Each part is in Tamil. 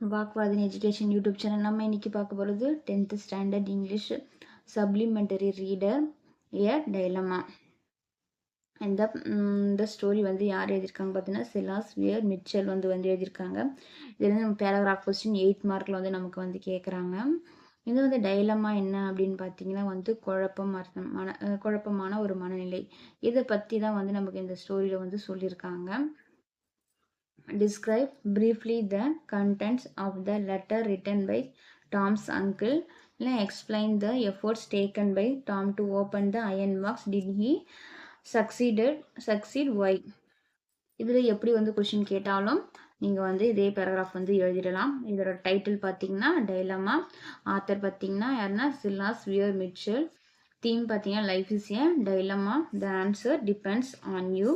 வாக்வாதினி எஜுகேஷன் யூடியூப் சேனல். நம்ம இன்னைக்கு பார்க்க போகிறது 10th standard English supplementary reader a dilemma. இந்த ஸ்டோரி வந்து யார் எழுதியிருக்காங்க பார்த்தீங்கன்னா சிலாஸ் வியர் மிச்சல் வந்து எழுதியிருக்காங்க. இது வந்து நம்ம பேராகிராஃப் கொஸ்டின் 8 மார்க்கில் வந்து நமக்கு வந்து கேட்குறாங்க. இது வந்து டைலமா என்ன அப்படின்னு பார்த்தீங்கன்னா வந்து குழப்பமான ஒரு மனநிலை. இதை பற்றி தான் வந்து நமக்கு இந்த ஸ்டோரியில் வந்து சொல்லியிருக்காங்க. Describe briefly the contents of the letter written by Tom's uncle. Explain the efforts taken by Tom to open the iron box. Did he succeed? Why? இதில் எப்படி வந்து கொஷின் கேட்டாலும் நீங்கள் வந்து இதே பேராகிராஃப் வந்து எழுதிடலாம். இதோட டைட்டில் பார்த்தீங்கன்னா டைலமா. ஆத்தர் பார்த்தீங்கன்னா யாருன்னா சில்லாஸ் வியர் மிச்சல். தீம் பார்த்தீங்கன்னா life is a dilemma. The answer depends on you.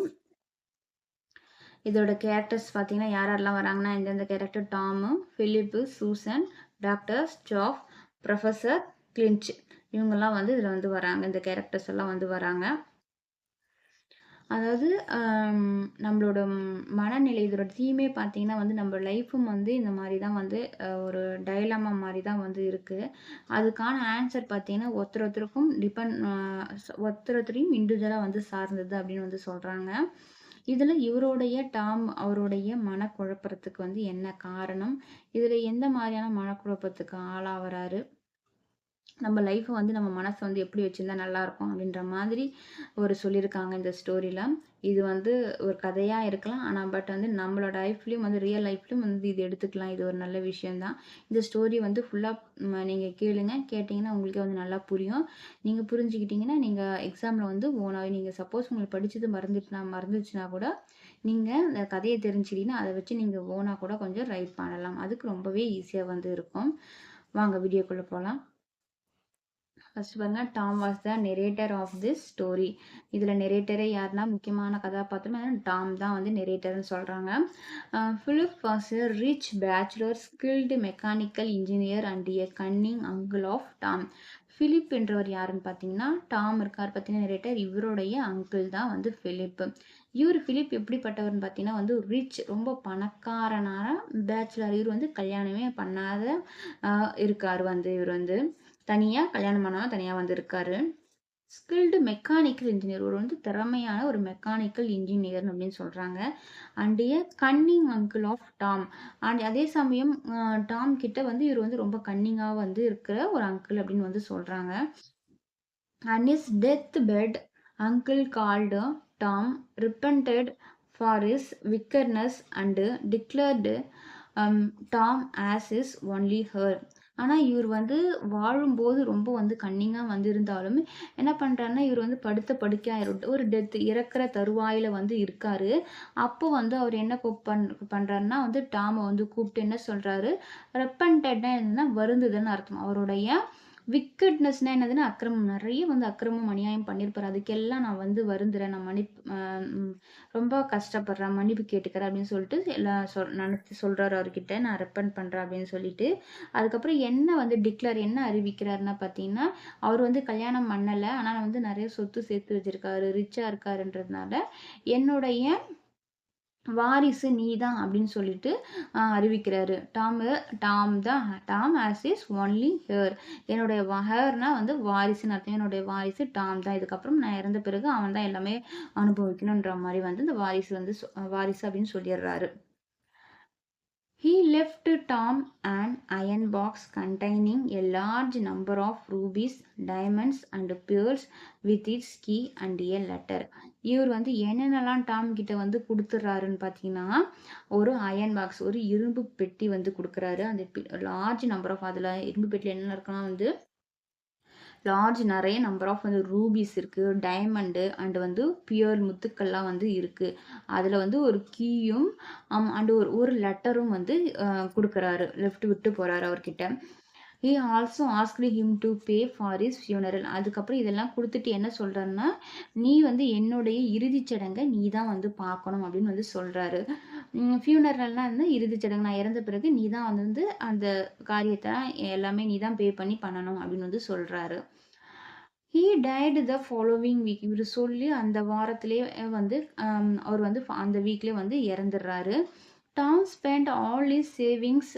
இதோட கேரக்டர்ஸ் பார்த்தீங்கன்னா யாரெல்லாம் வராங்கன்னா எந்தெந்த character Tom, Philip, Susan, doctor staff, professor Clinch இவங்கெல்லாம் வந்து இதில் வந்து வராங்க. இந்த கேரக்டர்ஸ் எல்லாம் வந்து வராங்க. அதாவது நம்மளோட மனநிலை இதோட தீமே பார்த்தீங்கன்னா வந்து நம்ம லைஃப்பும் வந்து இந்த மாதிரி தான் வந்து ஒரு டைலமா மாதிரி தான் வந்து இருக்குது. அதுக்கான ஆன்சர் பார்த்தீங்கன்னா ஒருத்தருக்கும் ஒருத்தரையும் இண்டிவிஜுவலாக வந்து சார்ந்தது அப்படின்னு வந்து சொல்கிறாங்க. இதில் அவருடைய மனக்குழப்பத்துக்கு வந்து என்ன காரணம், இதில் எந்த மாதிரியான மனக்குழப்பத்துக்கு ஆளாகிறாரு, நம்ம லைஃப்பை வந்து நம்ம மனசை வந்து எப்படி வச்சுருந்தா நல்லாயிருக்கும் அப்படின்ற மாதிரி சொல்லியிருக்காங்க இந்த ஸ்டோரியில். இது வந்து ஒரு கதையாக இருக்கலாம், ஆனால் பட் வந்து நம்மளோட லைஃப்லேயும் வந்து ரியல் லைஃப்லேயும் வந்து இது எடுத்துக்கலாம். இது ஒரு நல்ல விஷயந்தான். இந்த ஸ்டோரி வந்து ஃபுல்லாக நீங்கள் கேட்டிங்கன்னா உங்களுக்கே வந்து நல்லா புரியும். நீங்கள் புரிஞ்சுக்கிட்டிங்கன்னா நீங்கள் எக்ஸாமில் வந்து நீங்கள் சப்போஸ் உங்களுக்கு படித்தது மறந்துச்சுன்னா கூட நீங்கள் அந்த கதையை தெரிஞ்சுக்கிட்டிங்கன்னா அதை வச்சு நீங்கள் ஓனாக கூட கொஞ்சம் ரைட் பண்ணலாம். அதுக்கு ரொம்பவே ஈஸியாக வந்து இருக்கும். வாங்க வீடியோக்குள்ளே போகலாம். ஃபர்ஸ்ட் பாருங்க, Tom was the narrator of this story. இதில் நெரேட்டரே யாருன்னா முக்கியமான கதாபாத்திரம் டாம் தான் வந்து நெரேட்டர்னு சொல்கிறாங்க. Philip was a rich bachelor skilled mechanical engineer and a cunning uncle of Tom. Philip என்றவர் யாருன்னு பார்த்தீங்கன்னா டாம் இருக்கார் பார்த்தீங்கன்னா நெரேட்டர், இவருடைய அங்கிள் தான் வந்து பிலிப். பிலிப் எப்படிப்பட்டவர்னு பார்த்தீங்கன்னா வந்து ரிச், ரொம்ப பணக்காரனான பேச்சுலர். இவர் வந்து கல்யாணமே பண்ணாத இருக்கார். இவர் வந்து தனியாக கல்யாணம் பண்ணாமல் தனியாக வந்து இருக்காரு. ஸ்கில்டு மெக்கானிக்கல் இன்ஜினியர், ஒரு வந்து திறமையான ஒரு மெக்கானிக்கல் இன்ஜினியர் அப்படின்னு சொல்கிறாங்க. And a cunning uncle of Tom. And அதே சமயம் டாம் கிட்ட வந்து இவர் வந்து ரொம்ப கன்னிங்காக வந்து இருக்கிற ஒரு அங்கிள் அப்படின்னு வந்து சொல்கிறாங்க. And his death bed uncle called Tom repented for his wickedness and declared Tom as his only heir. ஆனால் இவர் வந்து வாழும்போது ரொம்ப வந்து கன்னிங்காக வந்து இருந்தாலுமே என்ன பண்ணுறாருன்னா இவர் வந்து படுக்கையாக ஒரு இறக்குற தருவாயில் வந்து இருக்காரு. அப்போ வந்து அவர் என்ன பண்ணுறாருன்னா வந்து டாமை வந்து கூப்பிட்டு என்ன சொல்கிறாரு, ரெப்பன்டட்னா என்னன்னா வருந்துதுன்னு அர்த்தம். அவருடைய விக்கட்னஸ்னா என்னதுன்னா அக்கிரமம், நிறைய வந்து அக்கிரமம் அநியாயம் பண்ணியிருப்பாரு. அதுக்கெல்லாம் நான் வந்து வருந்துறேன், நான் ரொம்ப கஷ்டப்படுறேன், மன்னிப்பு கேட்டுக்கிறேன் அப்படின்னு சொல்லிட்டு எல்லாம் நினச்சி சொல்கிறாரு அவர்கிட்ட, நான் ரெப்பன் பண்ணுறேன் அப்படின்னு சொல்லிட்டு. அதுக்கப்புறம் என்ன அறிவிக்கிறாருன்னா பார்த்தீங்கன்னா அவர் வந்து கல்யாணம் பண்ணலை, ஆனால் வந்து நிறைய சொத்து சேர்த்து வச்சிருக்காரு, ரிச்சாக இருக்காருன்றதுனால என்னுடைய வாரிசு நீதான் அப்படின்னு சொல்லிட்டு அறிவிக்கிறாரு. Tom as his only heir. என்னுடைய ஹேர்னா வந்து வாரிசுன்னு அர்த்தம். என்னுடைய வாரிசு டாம் தான். இதுக்கப்புறம் நான் இறந்த பிறகு அவன் தான் எல்லாமே அனுபவிக்கணுன்ற மாதிரி வந்து இந்த வாரிசு அப்படின்னு சொல்லிடுறாரு. He left Tom an iron box containing a large number of rubies, diamonds and pearls with its key and a letter. இவர் வந்து என்னென்னலாம் டாம் கிட்ட வந்து கொடுத்துட்றாருன்னு பார்த்தீங்கன்னா ஒரு அயன் பாக்ஸ், ஒரு இரும்பு பெட்டி வந்து கொடுக்குறாரு. அந்த லார்ஜ் நம்பர் ஆஃப், அதில் இரும்பு பெட்டியில் என்னென்ன இருக்குன்னா வந்து நிறைய நம்பர் ஆஃப் வந்து ரூபீஸ் இருக்குது, டைமண்டு அண்ட் வந்து பியூர் முத்துக்கள்லாம் வந்து இருக்குது. அதில் வந்து ஒரு கீயும் அண்டு ஒரு லெட்டரும் வந்து கொடுக்குறாரு, விட்டு போகிறாரு அவர்கிட்ட. He also asked him to pay for his funeral. அதுக்கப்புறம் இதெல்லாம் கொடுத்துட்டு என்ன சொல்கிறாருன்னா நீ வந்து என்னுடைய இறுதிச் சடங்கை நீ தான் வந்து பார்க்கணும் அப்படின்னு வந்து சொல்கிறாரு. ஃபியூனரல்னால் இருந்தால் இறுதிச் சடங்கு, நான் இறந்த பிறகு நீ தான் வந்து அந்த காரியத்தை எல்லாமே நீ தான் பே பண்ணணும் அப்படின்னு வந்து சொல்கிறாரு. He died the following week. இவர் சொல்லி அந்த வாரத்திலே வந்து அவர் வந்து அந்த வீக்லேயே வந்து இறந்துடுறாரு. Tom spent all his savings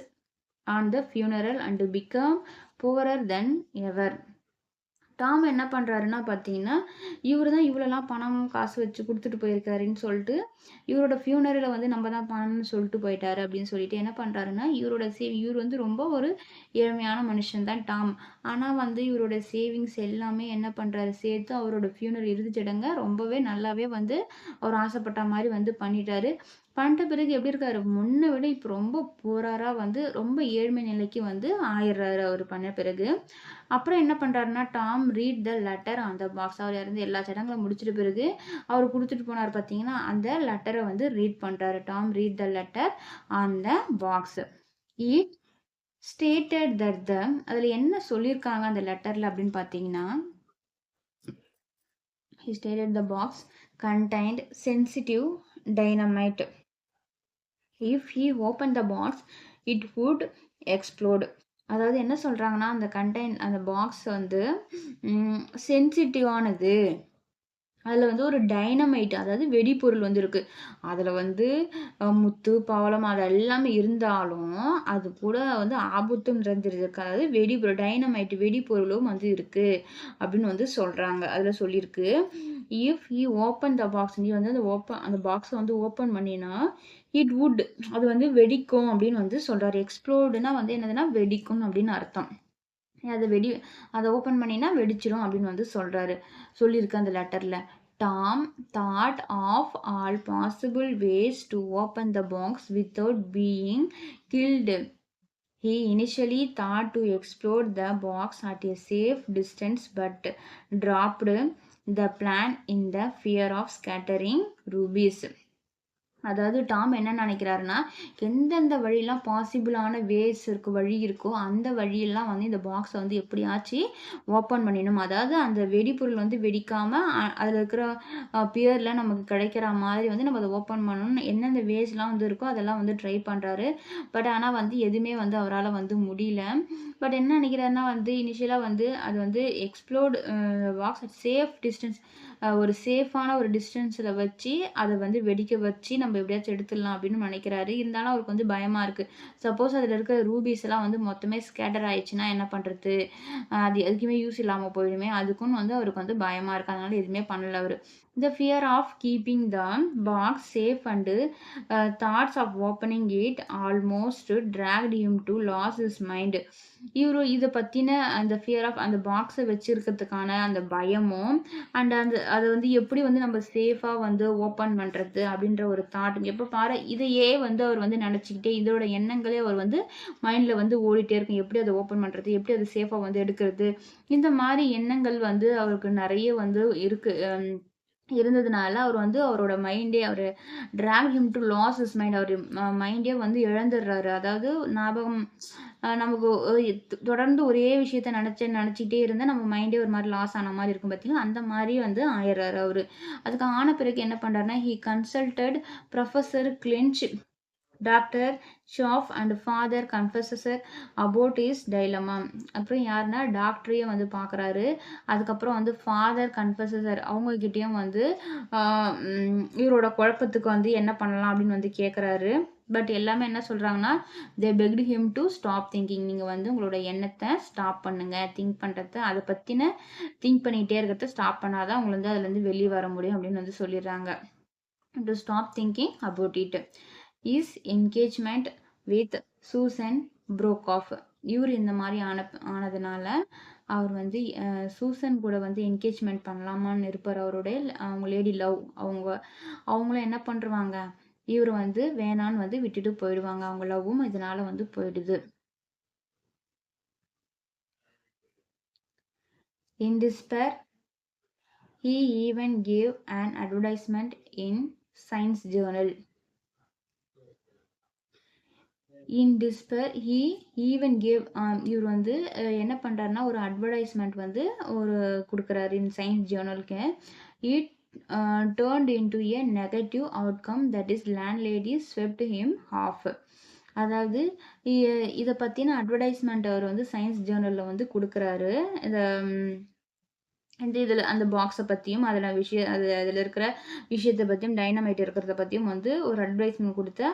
on the funeral and become poorer than ever. Tom என்ன பண்ணுறாருன்னா பார்த்தீங்கன்னா, இவரு தான் இவ்வளோலாம் பணம், காசு வச்சு குடுத்துட்டு போயிருக்காருன்னு சொல்லிட்டு, இவரோட ஃபியூனரல வந்து நம்ம தான் பண்ணணும்னு சொல்லிட்டு போயிட்டாரு அப்படின்னு சொல்லிட்டு என்ன பண்ணுறாருன்னா, இவரு வந்து ரொம்ப ஒரு ஏழ்மையான மனுஷன் தான் டாம். ஆனா வந்து இவரோட சேவிங்ஸ் எல்லாமே என்ன பண்றாரு, சேர்த்து அவரோட ஃபியூனரல் இறுதிச் சடங்க ரொம்பவே நல்லாவே வந்து அவர் ஆசைப்பட்ட மாரி வந்து பண்ணிட்டாரு. பண்ணிட்ட பிறகு எப்படி இருக்காரு, முன்ன விட இப்ப ரொம்ப புவரா வந்து ரொம்ப ஏழ்மை நிலைக்கு வந்து ஆயிடுறாரு அவரு பண்ண பிறகு. அப்புறம் என்ன பண்றாருன்னா, Tom read the letter on the box. அவர் இறந்து எல்லா சடங்குகளும் முடிச்சிட்ட பிறகு, அவரு குடுத்துட்டு போனாரு பார்த்தீங்கன்னா, அந்த லெட்டர வந்து ரீட் பண்றாரு. Tom read the letter on the box. It stated that அதுல என்ன சொல்லியிருக்காங்க அந்த லெட்டர்ல அப்படின்னு பார்த்தீங்கன்னா, he stated the box contained sensitive dynamite. If he opened the box, it would explode. அதாவது என்ன சொல்றாங்கன்னா, அந்த பாக்ஸ் வந்து சென்சிட்டிவானது. அதுல வந்து ஒரு டைனமைட், அதாவது வெடிபொருள் வந்து இருக்கு. அதுல வந்து முத்து, பவளம் அது எல்லாமே இருந்தாலும், அது கூட வந்து ஆபத்தும் நிறைஞ்சிருக்கு. அதாவது வெடிபொருள், டைனமைட் வெடிபொருளும் வந்து இருக்கு அப்படின்னு வந்து சொல்றாங்க. அதுல சொல்லியிருக்கு. If he open the box, நீ வந்து அந்த பாக்ஸை வந்து ஓப்பன் பண்ணினா, இட் வுட், அது வந்து வெடிக்கும் அப்படின்னு வந்து சொல்றாரு. எக்ஸ்ப்ளோடுனா வந்து என்னதுன்னா வெடிக்கும் அப்படின்னு அர்த்தம். அதை ஓப்பன் பண்ணினா வெடிச்சிரும் அப்படின்னு வந்து சொல்லியிருக்கு அந்த லெட்டர்ல. Tom thought of all possible ways to open the box without being killed. He initially thought to explode the box at a safe distance but dropped the plan in the fear of scattering rubies. அதாவது டாம் என்ன நினைக்கிறாருன்னா, எந்தெந்த வழியெல்லாம் பாசிபிளான வழி இருக்கோ அந்த வழியெல்லாம் வந்து இந்த பாக்ஸை வந்து எப்படியாச்சு ஓப்பன் பண்ணிடணும். அதாவது அந்த வெடிபொருள் வந்து வெடிக்காம அதில் இருக்கிற பியரில் நமக்கு கிடைக்கிற மாதிரி வந்து நம்ம அதை ஓப்பன் பண்ணணும். எந்தெந்த வேஸ்லாம் வந்து இருக்கோ அதெல்லாம் வந்து ட்ரை பண்ணுறாரு. பட் ஆனால் வந்து எதுவுமே வந்து அவரால் வந்து முடியல. பட் என்ன நினைக்கிறாருன்னா வந்து இனிஷியலாக வந்து அது வந்து explored box at safe distance, ஒரு சேஃபான ஒரு டிஸ்டன்ஸில் வச்சு அதை வந்து வெடிக்க வச்சு நம்ம எப்படியாச்சும் எடுத்துடலாம் அப்படின்னு நினைக்கிறாரு. இருந்தாலும் அவருக்கு வந்து பயமாக இருக்குது. சப்போஸ் அதில் இருக்கிற ரூபீஸ் எல்லாம் வந்து மொத்தமே ஸ்கேட்டர் ஆயிடுச்சுன்னா என்ன பண்ணுறது, அது எதுக்குமே யூஸ் இல்லாமல் போயிடுமே, அதுக்குன்னு வந்து அவருக்கு வந்து பயமாக இருக்குது. அதனால எதுவுமே பண்ணல அவர். The fear of keeping the box safe and thoughts of opening it almost dragged him to lose his mind. இவரு இதை பற்றின அந்த ஃபியர் ஆஃப் அந்த பாக்ஸை வச்சிருக்கிறதுக்கான அந்த பயமும் அண்ட் அதை வந்து எப்படி வந்து நம்ம சேஃபாக வந்து ஓப்பன் பண்ணுறது அப்படின்ற ஒரு தாட், எப்போ பாரு இதையே வந்து அவர் வந்து நினச்சிக்கிட்டே இதோட எண்ணங்களே அவர் வந்து மைண்டில் வந்து ஓடிட்டே இருக்கும். எப்படி அதை ஓப்பன் பண்ணுறது, எப்படி அதை சேஃபாக வந்து எடுக்கிறது, இந்த மாதிரி எண்ணங்கள் வந்து அவருக்கு நிறைய வந்து இருந்ததுனால அவர் வந்து அவரோட மைண்டே drag him to lose his mind. அவர் மைண்டே வந்து இழந்துடுறாரு. அதாவது ஞாபகம், நமக்கு தொடர்ந்து ஒரே விஷயத்த நினச்சிக்கிட்டே இருந்தால் நம்ம மைண்டே ஒரு மாதிரி லாஸ் ஆன மாதிரி இருக்கும் பார்த்தீங்களா, அந்த மாதிரி வந்து ஆயிடுறாரு அவர். அதுக்கு ஆன பிறகு என்ன பண்ணுறாருன்னா, he consulted professor Clinch, doctor Shaff and father confessor about his dilemma. அப்புறம் யாருன்னா டாக்டரையும் வந்து பார்க்குறாரு. அதுக்கப்புறம் வந்து ஃபாதர் கன்ஃபஸர் அவங்கக்கிட்டேயும் வந்து இவரோட குழப்பத்துக்கு வந்து என்ன பண்ணலாம் அப்படின்னு வந்து கேட்குறாரு. பட் எல்லாமே என்ன சொல்கிறாங்கன்னா, they begged him to stop thinking. நீங்கள் வந்து உங்களோட எண்ணத்தை ஸ்டாப் பண்ணுங்கள், திங்க் பண்ணுறத, அதை பற்றின திங்க் பண்ணிகிட்டே இருக்கிறத ஸ்டாப் பண்ணாதான் உங்களை வந்து அதுலேருந்து வெளியே வர முடியும் அப்படின்னு வந்து சொல்லிடுறாங்க. To stop thinking about it. His engagement with Susan broke off. இவர் இந்த மாதிரி ஆனதுனால அவர் வந்து சூசன் கூட வந்து என்கேஜ்மெண்ட் பண்ணலாமான்னு இருப்பார். அவருடைய அவங்க லேடி லவ் அவங்களும் என்ன பண்ணுவாங்க, இவர் வந்து வேணான்னு வந்து விட்டுட்டு போயிடுவாங்க. அவங்க லவ்வும் இதனால வந்து போயிடுது. In despair, he even gave an advertisement in Science Journal. In despair, he even gave, இவர் வந்து என்ன பண்ணுறாருன்னா ஒரு அட்வர்டைஸ்மெண்ட் வந்து கொடுக்குறாரு இன் சயின்ஸ் ஜேர்னலுக்கு. It turned into a negative outcome, that is landlady swept him off. அதாவது இதை பற்றின அட்வர்டைஸ்மெண்ட் அவர் வந்து சயின்ஸ் ஜேர்னலில் வந்து கொடுக்குறாரு. இதை இந்த இதில அந்த பாக்ஸ பத்தியும், அதில இருக்கிற விஷயத்த பத்தியும், டைனமைட் இருக்கிறத பத்தியும் வந்து ஒரு அட்வைஸ்மென்ட் குடுத்தா,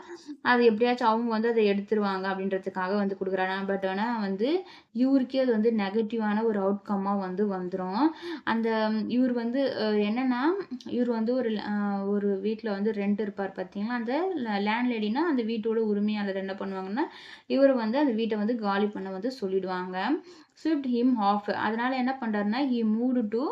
அது எப்படியாச்சும் அவங்க வந்து அத எடுத்துருவாங்க அப்படின்றதுக்காக வந்து குடுக்குறாங்க. பட் ஆனா வந்து இவருக்கே அது வந்து நெகட்டிவான ஒரு அவுட்கம்மா வந்து வந்துரும். அந்த இவரு வந்து என்னன்னா, இவரு வந்து ஒரு வீட்ல வந்து ரெண்ட் இருப்பார் பார்த்தீங்களா, அந்த லேண்ட்லேடினா அந்த வீட்டோட உரிமையாளர் என்ன பண்ணுவாங்கன்னா, இவரு வந்து அந்த வீட்ட வந்து காலி பண்ண வந்து சொல்லிடுவாங்க. Shipped him off. அதனால என்ன பண்றாருன்னா, he moved to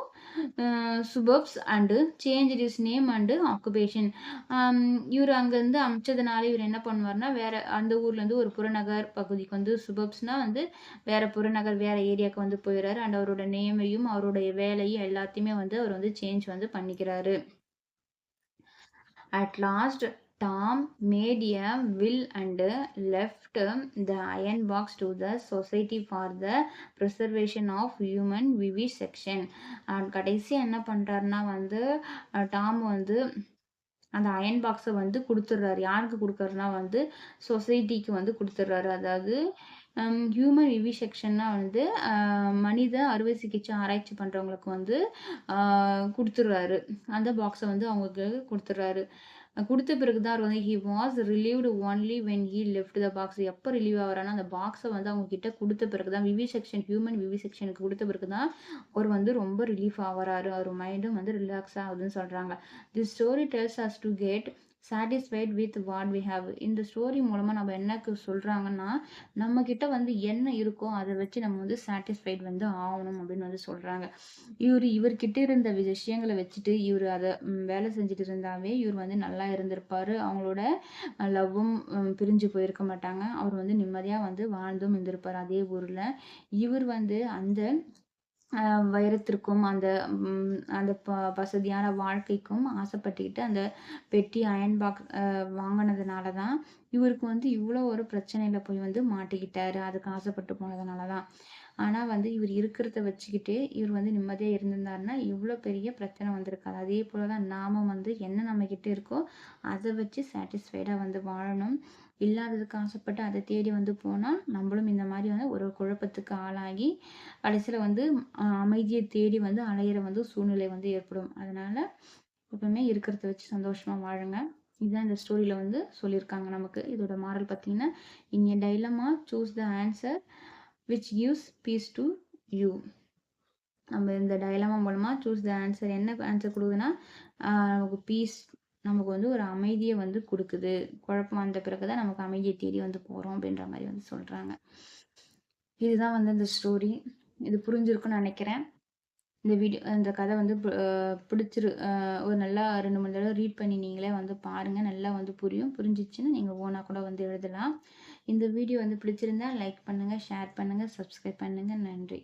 suburbs and changed his name and occupation. Um இவரு அங்கருந்து அனுப்பிச்சதுனால இவரு என்ன பண்ணுவாருன்னா, வேற அந்த ஊர்லேருந்து ஒரு புறநகர் பகுதிக்கு வந்து சுபர்ப்ஸ்னா வந்து வேற புறநகர், வேற ஏரியாவுக்கு வந்து போயிறாரு. அண்ட் அவரோட நேமையும், அவருடைய வேலையும் எல்லாத்தையுமே வந்து அவர் வந்து சேஞ்ச் வந்து பண்ணிக்கிறாரு. At last, Tom made a will and left the iron box to the Society for the Preservation of Human Vivisection. கடைசியா என்ன பண்றாருன்னா வந்து, டாம் வந்து அந்த அயர்ன் பாக்ஸ வந்து குடுத்துடுறாரு. யாருக்கு குடுக்குறாருன்னா வந்து, சொசைட்டிக்கு வந்து குடுத்துடுறாரு. அதாவது ஹியூமன் விவிசெக்ஷன்னா வந்து மனித அறுவை சிகிச்சை ஆராய்ச்சி பண்றவங்களுக்கு வந்து குடுத்துடுறாரு. அந்த பாக்ஸ வந்து அவங்களுக்கு குடுத்துடுறாரு. குடுத்த பிறகு தான் அவர் வந்து he was relieved only when he left the box. எப்ப ரிலீவ் ஆகுறார்ன்னா, அந்த பாக்ஸ வந்து அவங்க கிட்ட குடுத்த பிறகு தான் ஹியூமன் விவிசெக்ஷனுக்கு குடுத்த பிறகு தான் அவர் வந்து ரொம்ப ரிலீஃப் ஆவறாரு. அவர் மைண்டும் வந்து ரிலாக்ஸ் ஆகுதுன்னு சொல்றாங்க. This story tells us to get satisfied with what we have. இந்த ஸ்டோரி மூலமா நம்ம என்னக்கு சொல்றாங்கன்னா, நம்ம கிட்ட வந்து என்ன இருக்கோ அத வச்சு நம்ம வந்து சாட்டிஸ்ஃபைட் வந்து ஆவணும் அப்படின்னு வந்து சொல்றாங்க. இவர்கிட்ட இருந்த விஷயங்கள வச்சுட்டு இவரு அத வேலை செஞ்சுட்டு இருந்தாவே, இவரு வந்து நல்லா இருந்திருப்பாரு. அவங்களோட லவ்வும் பிரிஞ்சு போயிருக்க மாட்டாங்க. அவர் வந்து நிம்மதியா வந்து வாழ்ந்தும் இருந்திருப்பாரு அதே ஊர்ல. இவர் வந்து அந்த அ வைரத்திற்கும், அந்த வசதியான வாழ்க்கைக்கும் ஆசைப்பட்டுக்கிட்டு, அந்த பெட்டி அயர்ன் பாக்ஸ் வாங்குனதுனால தான், இவருக்கு வந்து இவ்ளோ ஒரு பிரச்சனையில போய் வந்து மாட்டிக்கிட்டாரு. அதுக்கு ஆசைப்பட்டு போனதுனால தான். ஆனா வந்து இவரு இருக்கிறத வச்சுக்கிட்டு, இவரு வந்து நிம்மதியா இருந்திருந்தாருன்னா, இவ்ளோ பெரிய பிரச்சனை வந்திருக்காது. அதே போல தான் நாமும் வந்து என்ன நம்மகிட்ட இருக்கோ, அத வச்சு சாட்டிஸ்ஃபைடா வந்து வாழணும். இல்லாததுக்கு ஆசைப்பட்டு அத தேடி வந்து போனா, நம்மளும் இந்த மாரி வந்து ஒரு குழப்பத்துக்கு ஆளாகி, கடைசியில வந்து அமைதிய தேடி வந்து அலையிற வந்து சூழ்நிலை வந்து ஏற்படும். அதனால எப்பவுமே இருக்கிறத வச்சு சந்தோஷமா வாழுங்க. இதுதான் இந்த ஸ்டோரியில வந்து சொல்லியிருக்காங்க நமக்கு. இதோட மாரல் பார்த்தீங்கன்னா, "in a dilemma choose the answer which gives peace to you." நம்ம இந்த டயலமா மூலமா சூஸ் த ஆன்சர் என்ன ஆன்சர் குடுக்குதுன்னா, நமக்கு பீஸ், நமக்கு வந்து ஒரு அமைதிய வந்து குடுக்குது. குழப்பம் வந்த பிறகு தான் நமக்கு அமைதிய தேடி வந்து போறோம் அப்படின்ற மாரி வந்து சொல்றாங்க. இதுதான் வந்து இந்த ஸ்டோரி. இது புரிஞ்சிருக்கும்னு நெனைக்கிறேன். இந்த கதை வந்து பிடிச்சிரு ஒரு நல்லா 2, 3 தடவ ரீட் பண்ணி நீங்களே வந்து பாருங்க. நல்லா வந்து புரியும். புரிஞ்சிச்சுன்னா நீங்க ஓனா கூட வந்து எழுதலாம். இந்த வீடியோ வந்து பிடிச்சிருந்தா லைக் பண்ணுங்க, ஷேர் பண்ணுங்க, சப்ஸ்கிரைப் பண்ணுங்க. நன்றி.